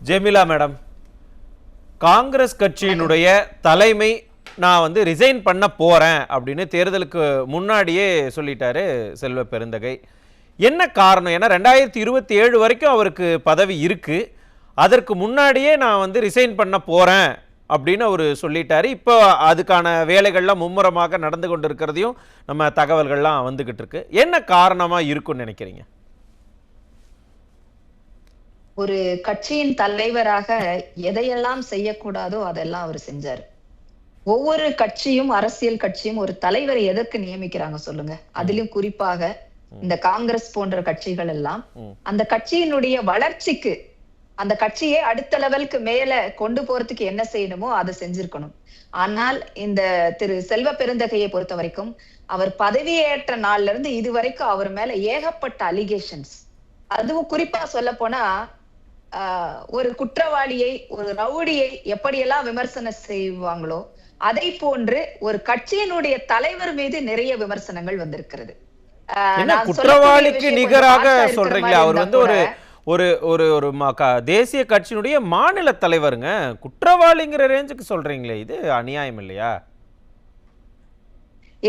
Jemila madam, Congress கட்சியினுடைய தலைமை நான் ரிசைன் பண்ண போறேன் அப்படின்னு தேர்தலுக்கு முன்னாடியே சொல்லிட்டாரு செல்வ பெருந்தகை. என்ன காரணம்? ஏன்னா 2027 வரைக்கும் அவருக்கு பதவி இருக்கு. அதற்கு முன்னாடியே நான் ரிசைன் பண்ண போறேன் அப்படின்னு அவர் சொல்லிட்டாரு. இப்போ அதுக்கான வேலைகள்லாம் மும்முரமாக நடந்து கொண்டு இருக்கிறதையும் நம்ம தகவல்கள்லாம் வந்துகிட்டு இருக்கு. என்ன காரணமா இருக்கும்னு நினைக்கிறீங்க? ஒரு கட்சியின் தலைவராக எதையெல்லாம் செய்யக்கூடாதோ அதெல்லாம் அவர் செஞ்சாரு. ஒவ்வொரு கட்சியும், அரசியல் கட்சியும் ஒரு தலைவரை எதற்கு நியமிக்கிறாங்க சொல்லுங்க? அதிலும் குறிப்பாக இந்த காங்கிரஸ் போன்ற கட்சிகள் எல்லாம் அந்த கட்சியினுடைய வளர்ச்சிக்கு, அந்த கட்சியை அடுத்த லெவலுக்கு மேல கொண்டு போறதுக்கு என்ன செய்யணுமோ அதை செஞ்சிருக்கணும். ஆனால் இந்த திரு செல்வ பெருந்தகையை பொறுத்த வரைக்கும் அவர் பதவியேற்ற நாள்ல இருந்து இதுவரைக்கும் அவர் மேல ஏகப்பட்ட அலிகேஷன்ஸ். அதுவும் குறிப்பா சொல்ல போனா ஒரு குற்றவாளியை, ஒரு ரவுடியை எப்படியெல்லாம் விமர்சனம் செய்வாங்களோ அதை போன்று ஒரு கட்சியினுடைய தலைவர் மீது நிறைய விமர்சனங்கள் வந்திருக்கிறது. குற்றவாளிக்கு நிகராக சொல்றீங்களா? அவர் ஒரு ஒரு ஒரு தேசிய கட்சியினுடைய மாநில தலைவருங்க, குற்றவாளிங்கிற ரேஞ்சுக்கு சொல்றீங்களே, இது அநியாயம் இல்லையா?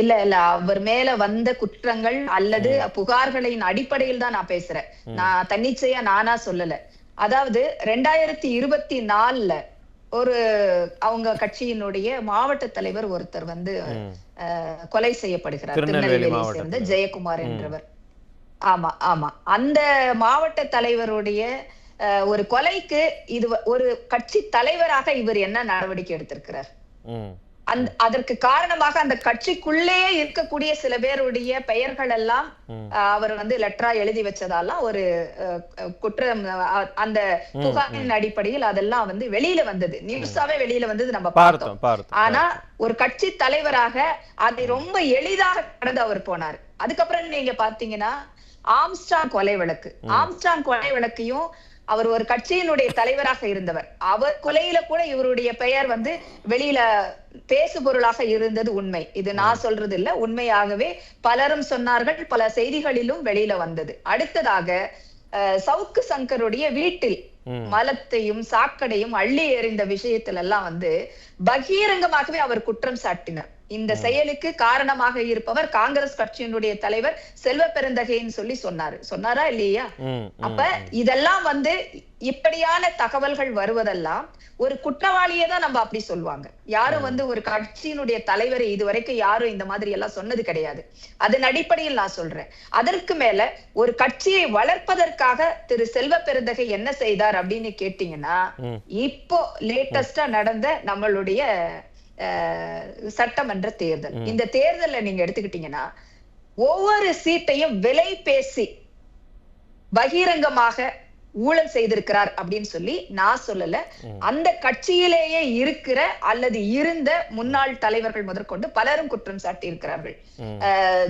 இல்ல இல்ல, அவர் மேல வந்த குற்றங்கள் அல்லது புகார்களின் அடிப்படையில் தான் நான் பேசுறேன். நான் தன்னிச்சையா நானா சொல்லல. அதாவது 2024ல ஒரு அவங்க கட்சியினுடைய மாவட்ட தலைவர் ஒருத்தர் கொலை செய்யப்படுகிறார். திருநெல்வேலியை சேர்ந்த ஜெயக்குமார் என்றவர். ஆமா ஆமா, அந்த மாவட்ட தலைவருடைய ஒரு கொலைக்கு இது ஒரு கட்சி தலைவராக இவர் என்ன நடவடிக்கை எடுத்திருக்கிறார்? அதற்கு காரணமாக அந்த கட்சிக்குள்ளே இருக்கக்கூடிய சில பேருடைய பெயர்கள் எல்லாம் அவர் லெட்டரா எழுதி வச்சதாலாம் ஒரு குற்றம். அந்த புகாரின் அடிப்படையில் அதெல்லாம் வெளியில வந்தது, நியூஸாவே வெளியில வந்தது, நம்ம பார்த்தோம். ஆனா ஒரு கட்சி தலைவராக அதை ரொம்ப எளிதாக கடந்து அவர் போனார். அதுக்கப்புறம் நீங்க பாத்தீங்கன்னா ஆம்ஸ்ட்ராங் கொலை வழக்கு, ஆம்ஸ்ட்ராங் கொலை வழக்கையும் அவர் ஒரு கட்சியினுடைய தலைவராக இருந்தவர். அவர் கொலையில கூட இவருடைய பெயர் வெளியில பேசு பொருளாக இருந்தது உண்மை. இது நான் சொல்றது இல்ல, உண்மையாகவே பலரும் சொன்னார்கள், பல செய்திகளிலும் வெளியில வந்தது. அடுத்ததாக சவுக்கு சங்கருடைய வீட்டில் மலத்தையும் சாக்கடையும் அள்ளி எறிந்த விஷயத்துல எல்லாம் பகிரங்கமாகவே அவர் குற்றம் சாட்டினார். இந்த செயலுக்கு காரணமாக இருப்பவர் காங்கிரஸ் கட்சியினுடைய தலைவர் செல்வ பெருந்தகைன்னு சொல்லி சொன்னாரா இல்லையா? அப்ப இதெல்லாம் இப்படியான தகவல்கள் வருவதெல்லாம் ஒரு குற்றவாளியே தான் நம்ம அப்படி சொல்லுவாங்க. யாரும் ஒரு கட்சியினுடைய தலைவரை இதுவரைக்கும் யாரும் இந்த மாதிரி எல்லாம் சொன்னது கிடையாது. அதன் அடிப்படையில் நான் சொல்றேன். அதற்கு மேல ஒரு கட்சியை வளர்ப்பதற்காக திரு செல்வ பெருந்தகை என்ன செய்தார் அப்படின்னு கேட்டீங்கன்னா, இப்போ லேட்டஸ்டா நடந்த நம்மளுடைய சட்டமன்ற தேர்தல், இந்த தேர்தல்ல நீங்க எடுத்துக்கிட்டீங்கன்னா ஒவ்வொரு சீட்டையும் விலை பேசி பகிரங்கமாக ஊழல் செய்திருக்கிறார் அப்படின்னு சொல்லி நான் சொல்லல. அந்த கட்சியிலேயே இருக்கிற அல்லது இருந்த முன்னாள் தலைவர்கள் முதற்கொண்டு பலரும் குற்றம் சாட்டி இருக்கிறார்கள்.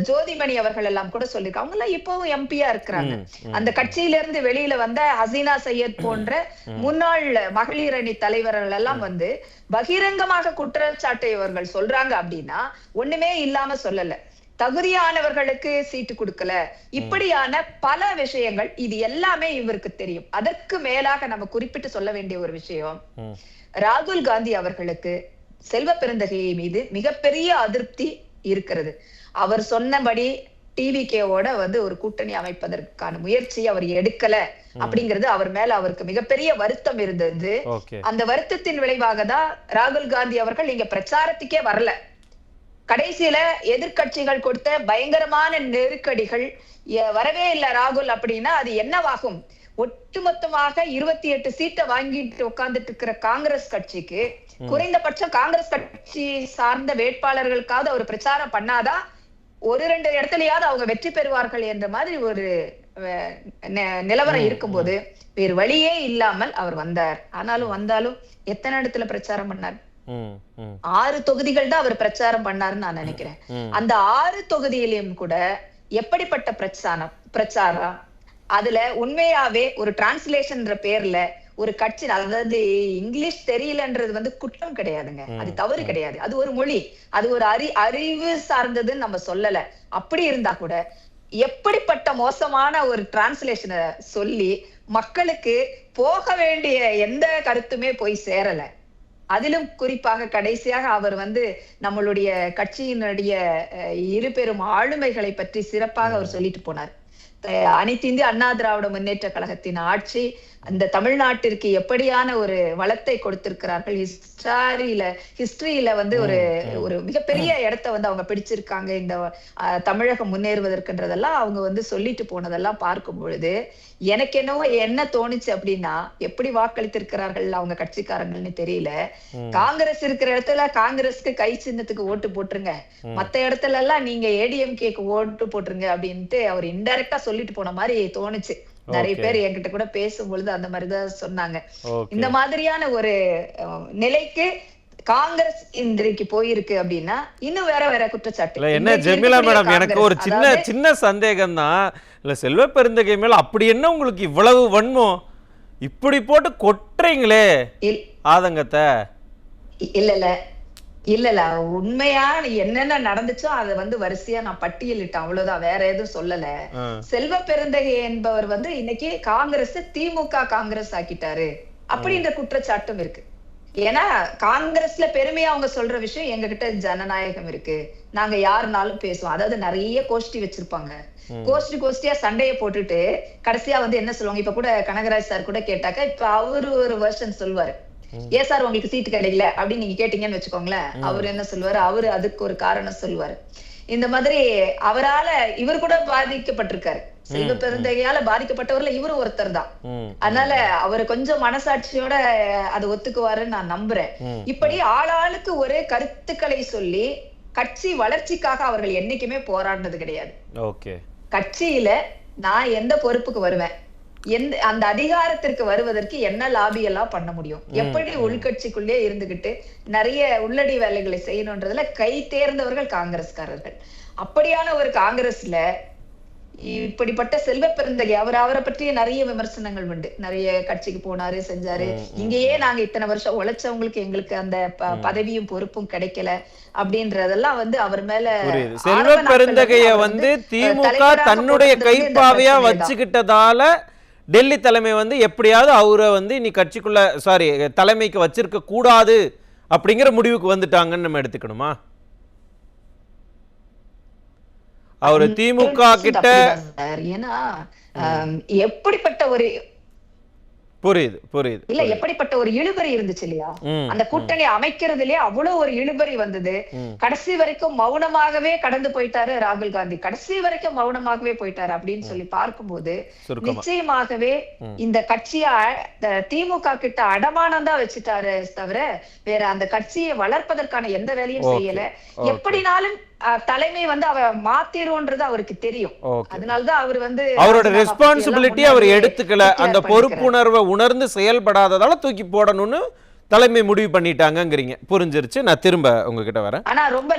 ஜோதிமணி அவர்கள் எல்லாம் கூட சொல்லிருக்காங்க. அவங்க எல்லாம் இப்பவும் எம்பியா இருக்கிறாங்க. அந்த கட்சியில இருந்து வெளியில வந்த ஹசீனா சையத் போன்ற முன்னாள் மகளிர் அணி தலைவர்கள் எல்லாம் பகிரங்கமாக குற்றச்சாட்டையவர்கள் சொல்றாங்க அப்படின்னா ஒண்ணுமே இல்லாம சொல்லல. தகுதியானவர்களுக்கு சீட்டு கொடுக்கல, இப்படியான பல விஷயங்கள், இது எல்லாமே இவருக்கு தெரியும். அதற்கு மேலாக நம்ம குறிப்பிட்டு சொல்ல வேண்டிய ஒரு விஷயம், ராகுல் காந்தி அவர்களுக்கு செல்வ பெருந்தகையை மீது மிகப்பெரிய அதிருப்தி இருக்கிறது. அவர் சொன்னபடி டிவிகேவோட ஒரு கூட்டணி அமைப்பதற்கான முயற்சி அவர் எடுக்கல அப்படிங்கிறது அவர் மேல அவருக்கு மிகப்பெரிய வருத்தம் இருந்தது. அந்த வருத்தத்தின் விளைவாக தான் ராகுல் காந்தி அவர்கள் இங்க பிரச்சாரத்துக்கே வரல. கடைசியில எதிர்கட்சிகள் கொடுத்த பயங்கரமான நெருக்கடிகள், வரவே இல்லை ராகுல் அப்படின்னா அது என்னவாகும்? ஒட்டுமொத்தமாக 28 சீட்டை வாங்கிட்டு உட்கார்ந்துட்டு இருக்கிற காங்கிரஸ் கட்சிக்கு குறைந்தபட்சம் காங்கிரஸ் கட்சி சார்ந்த வேட்பாளர்களுக்காவது அவர் பிரச்சாரம் பண்ணாதான் ஒரு 2 இடத்துலயாவது அவங்க வெற்றி பெறுவார்கள் என்ற மாதிரி ஒரு நிலவரம் இருக்கும்போது வேறு வழியே இல்லாமல் அவர் வந்தார். வந்தாலும் எத்தனை இடத்துல பிரச்சாரம் பண்ணார்? 6 தொகுதிகள் தான் அவர் பிரச்சாரம் பண்ணாருன்னு நான் நினைக்கிறேன். அந்த 6 தொகுதியிலும் கூட எப்படிப்பட்ட பிரச்சாரம், அதுல உண்மையாவே ஒரு டிரான்ஸ்லேஷன் பேர்ல ஒரு கட்சி, அதாவது இங்கிலீஷ் தெரியலன்றது குற்றம் கிடையாதுங்க, அது தவறு கிடையாது. அது ஒரு மொழி, அது ஒரு அறிவு சார்ந்ததுன்னு நம்ம சொல்லல. அப்படி இருந்தா கூட எப்படிப்பட்ட மோசமான ஒரு டிரான்ஸ்லேஷனை சொல்லி மக்களுக்கு போக வேண்டிய எந்த கருத்துமே போய் சேரல. அதிலும் குறிப்பாக கடைசியாக அவர் நம்மளுடைய கட்சியினுடைய இரு பெரும் ஆளுமைகளை பற்றி சிறப்பாக அவர் சொல்லிட்டு போனார். அனைத்து இந்திய அண்ணா திராவிட முன்னேற்ற கழகத்தின் ஆட்சி அந்த தமிழ்நாட்டிற்கு எப்படியான ஒரு வளத்தை கொடுத்திருக்கிறார்கள், ஹிஸ்டரியில ஒரு ஒரு மிகப்பெரிய இடத்தை அவங்க பிடிச்சிருக்காங்க. இந்த தமிழகம் முன்னேறுவதற்குன்றதெல்லாம் அவங்க சொல்லிட்டு போனதெல்லாம் பார்க்கும் பொழுது எனக்கு என்னவோ என்ன தோணுச்சு அப்படின்னா, எப்படி வாக்களித்திருக்கிறார்கள் அவங்க கட்சிக்காரங்கள்னு தெரியல. காங்கிரஸ் இருக்கிற இடத்துல காங்கிரஸ்க்கு கை சின்னத்துக்கு ஓட்டு போட்டுருங்க, மத்த இடத்துல எல்லாம் நீங்க ஏடிஎம்கேக்கு ஓட்டு போட்டுருங்க அப்படின்ட்டு அவர் இன்டைரக்டா சொல்லிட்டு போன மாதிரி தோணுச்சு. நிறைய பேர் என்கிட்ட கூட பேசும்பொழுது அந்த மாதிரிதான் சொன்னாங்க. இந்த மாதிரியான ஒரு நிலைக்கு காங்கிரஸ் இன்றைக்கு போயிருக்கு அப்படின்னா இன்னும் வேற வேற குற்றச்சாட்டு. என்ன ஜெமிலா மேடம், எனக்கு ஒரு சின்ன சந்தேகம் தான். இல்ல செல்வ பெருந்தகை மேல அப்படி என்ன உங்களுக்கு இவ்வளவு வன்மம்? இப்படி போட்டு கொட்டுறீங்களே ஆதங்கத்தை. இல்ல உண்மையா என்னென்ன நடந்துச்சோ அதை வரிசையா நான் பட்டியலிட்டேன், அவ்வளவுதான், வேற எதுவும் சொல்லல. செல்வ பெருந்தகை என்பவர் இன்னைக்கு காங்கிரஸ் திமுக காங்கிரஸ் ஆக்கிட்டாரு அப்படின்ற குற்றச்சாட்டும் இருக்கு. ஏன்னா காங்கிரஸ்ல பெருமையா அவங்க சொல்ற விஷயம், எங்க கிட்ட ஜனநாயகம் இருக்கு, நாங்க யாருனாலும் பேசுவோம். அதாவது நிறைய கோஷ்டி வச்சிருப்பாங்க, கோஷ்டியா சண்டைய போட்டுட்டு கடைசியா என்ன சொல்லுவாங்க. இப்ப கூட கனகராஜ் சார் கூட கேட்டாக்க இப்ப அவரு ஒரு வெர்ஷன் சொல்லுவாரு, ஏன் சார் உங்களுக்கு சீட்டு கிடைக்கல அப்படின்னு நீங்க கேட்டீங்கன்னு வச்சுக்கோங்களேன், அவரு என்ன சொல்லுவாரு, அவரு அதுக்கு ஒரு காரணம் சொல்லுவாரு. இந்த மாதிரி அவரால இவர் கூட பாதிக்கப்பட்டிருக்காரு, செல்வ பெருந்தகையால பாதிக்கப்பட்டவர்ல இவரு ஒருத்தர் தான். அதனால அவரு கொஞ்சம் மனசாட்சியோட அதை ஒத்துக்குவாருன்னு நான் நம்புறேன். இப்படி ஆளாளுக்கு ஒரு கருத்துக்களை சொல்லி கட்சி வளர்ச்சிக்காக அவர்கள் என்னைக்குமே போராடினது கிடையாது. கட்சியில நான் எந்த பொறுப்புக்கு வருவேன், அந்த அதிகாரத்திற்கு வருவதற்கு என்ன லாபி எல்லாம் பண்ண முடியும், எப்படி உள்கட்சிக்குள்ளே இருந்துகிட்டு நிறைய உள்ளடி வேலைகளை செய்யணும்ன்றதுல கை தேர்ந்தவர்கள் காங்கிரஸ்காரர்கள். அப்படியான ஒரு காங்கிரஸ்ல இப்படிப்பட்ட செல்வ பெருந்தகை அவரை பற்றிய நிறைய விமர்சனங்கள் உண்டு. நிறைய கட்சிக்கு போனாரு, செஞ்சாரு, இங்கேயே நாங்க இத்தனை வருஷம் உழைச்சவங்களுக்கு எங்களுக்கு அந்த பதவியும் பொறுப்பும் கிடைக்கல அப்படின்றதெல்லாம் அவர் மேல செல்வ பெருந்தகைய திமுக தன்னுடைய கைப்பாவையா வச்சுக்கிட்டதால டெல்லி தலைமை எப்படியாவது அவரை நீ கட்சிக்குள்ள தலைமைக்கு வச்சிருக்க கூடாது அப்படிங்கிற முடிவுக்கு வந்துட்டாங்கன்னு நம்ம எடுத்துக்கணுமா? அவரு திமுக கிட்ட ஏன்னா எப்படிப்பட்ட ஒரு புரியுது இல்ல எப்படிப்பட்ட ஒரு இழுபறி இருந்துச்சு இல்லையா, அந்த கூட்டணி அமைக்கிறதுலயே அவ்வளவு ஒரு இழுபறி வந்தது. கடைசி வரைக்கும் மௌனமாகவே கடந்து போயிட்டாரு ராகுல் காந்தி, கடைசி வரைக்கும் மௌனமாகவே போயிட்டாரு அப்படின்னு சொல்லி பார்க்கும்போது நிச்சயமாகவே இந்த கட்சிய திமுக கிட்ட அடமானம் தான் வச்சுட்டாரு தவிர வேற அந்த கட்சியை வளர்ப்பதற்கான எந்த வேலையும் செய்யல. எப்படினாலும் தலைமை அவ மாத்திரும்ன்றது அவருக்கு தெரியும். அதனாலதான் அவர் அவரோட ரெஸ்பான்சிபிலிட்டி அவர் எடுத்துக்கல, அந்த பொறுப்புணர்வை உணர்ந்து செயல்படாததால தூக்கி போடணும்னு தலைமை முடிவு பண்ணிட்டாங்கங்கிறீங்க. புரிஞ்சிருச்சு, நான் திரும்ப உங்ககிட்ட வரேன். ஆனா ரொம்ப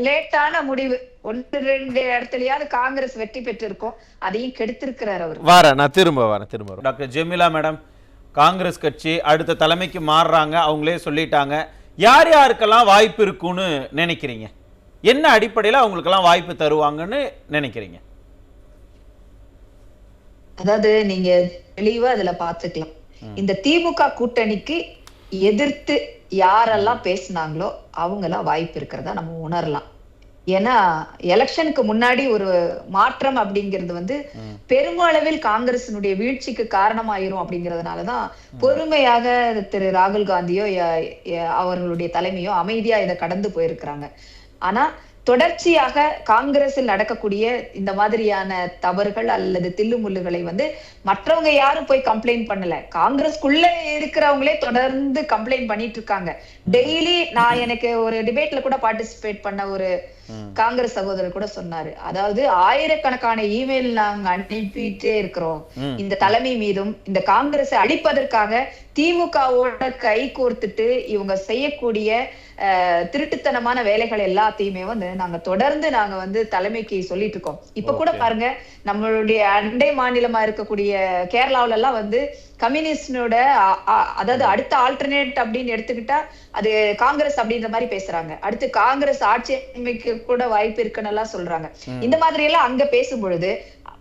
லேட்டான முடிவு. 1-2 இடத்துலயாவது காங்கிரஸ் வெற்றி பெற்றிருக்கும், அதையும் கெடுத்திருக்கிறார் அவர். நான் திரும்ப வரேன். டாக்டர் ஜெமிலா மேடம், காங்கிரஸ் கட்சி அடுத்த தலைமைக்கு மாறுறாங்க, அவங்களே சொல்லிட்டாங்க. யார் யாருக்கெல்லாம் வாய்ப்பு இருக்குன்னு நினைக்கிறீங்க? என்ன அடிப்படையில் அவங்களுக்கெல்லாம் வாய்ப்பு தருவாங்கன்னு நினைக்கிறீங்க? அதாவது நீங்க தெளிவா இதுல பாத்துக்கலாம், இந்த திமுக கூட்டணிக்கு எதிர்த்து யாரெல்லாம் பேசினாங்களோ அவங்க எல்லாம் வாய்ப்பு இருக்கிறதா நம்ம உணரலாம். ஏன்னா எலெக்ஷனுக்கு முன்னாடி ஒரு மாற்றம் அப்படிங்கிறது பெருமளவில் காங்கிரசினுடைய வீழ்ச்சிக்கு காரணமாயிரும் அப்படிங்கறதுனாலதான் பொறுமையாக திரு ராகுல் காந்தியோ அவர்களுடைய தலைமையோ அமைதியா இதை கடந்து போயிருக்கிறாங்க. ஆனா தொடர்ச்சியாக காங்கிரஸில் நடக்கக்கூடிய இந்த மாதிரியான தவறுகள் அல்லது தில்லுமுல்லுகளை மற்றவங்க யாரும் போய் கம்ப்ளைண்ட் பண்ணல, காங்கிரஸ்குள்ள இருக்கிறவங்களே தொடர்ந்து கம்ப்ளைண்ட் பண்ணிட்டு இருக்காங்க. டெய்லி நான் எனக்கு ஒரு டிபேட்ல கூட பார்ட்டிசிபேட் பண்ண ஒரு காங்கிரஸ் சகோதரர் கூட சொன்னாரு, அதாவது ஆயிரக்கணக்கான இமெயில் நாங்க அனுப்பிட்டே இருக்கிறோம் இந்த தலைமை மீதும், இந்த காங்கிரஸை அழிப்பதற்காக திமுகவோட கை கோர்த்துட்டு இவங்க செய்யக்கூடிய திருட்டுத்தனமான வேலைகள் எல்லாத்தையுமே நாங்க தொடர்ந்து நாங்க தலைமைக்கு சொல்லிட்டு இருக்கோம். இப்ப கூட பாருங்க, நம்மளுடைய அண்டை மாநிலமா இருக்கக்கூடிய கேரளாவில எல்லாம் கம்யூனிஸ்டோட அதாவது அடுத்த ஆல்டர்னேட் அப்படின்னு எடுத்துக்கிட்டா அது காங்கிரஸ் அப்படின்ற மாதிரி பேசுறாங்க. அடுத்து காங்கிரஸ் ஆட்சி அமைக்க கூட வாய்ப்பு இருக்குன்னு எல்லாம் சொல்றாங்க. இந்த மாதிரி எல்லாம் அங்க பேசும் பொழுது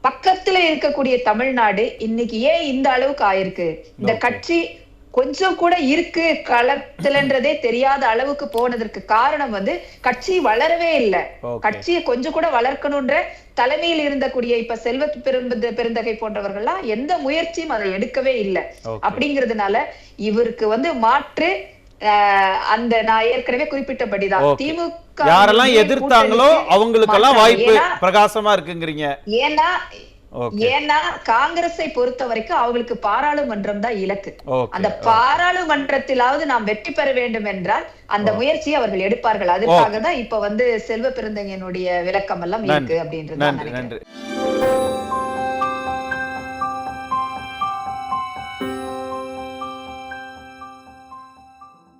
பக்கத்துல இருக்கக்கூடிய தமிழ்நாடு இன்னைக்கு ஏன் இந்த அளவுக்கு ஆயிருக்கு? இந்த கட்சி கொஞ்சம் கூட இருக்கு களத்துலன்றதே தெரியாத அளவுக்கு போனதற்கு காரணம் வந்து கட்சி வளரவே இல்லை. கட்சியை கொஞ்சம் கூட வளர்க்கணும்ன்ற தலைமையில் இருந்தக்கூடிய இப்ப செல்வ பெருந்தகை போன்றவர்கள்லாம் எந்த முயற்சியும் அதை எடுக்கவே இல்லை. அப்படிங்கிறதுனால இவருக்கு வந்து மாற்று அந்த நான் ஏற்கனவே குறிப்பிட்டபடிதான் திமுக யாரெல்லாம் எதிர்த்தாங்களோ அவங்களுக்கெல்லாம் வாய்ப்பு பிரகாசமா இருக்குங்கிறீங்க. ஏன்னா காங்கிரஸை பொறுத்த வரைக்கும் அவங்களுக்கு பாராளுமன்றம் தான் இலக்கு. அந்த பாராளுமன்றத்திலாவது நாம் வெற்றி பெற வேண்டும் என்றால் அந்த முயற்சியை அவர்கள் எடுப்பார்கள். அதுக்காக தான் இப்ப வந்து செல்வ பெருந்தகையினுடைய விளக்கம் எல்லாம் இருக்கு அப்படின்றது. நன்றி.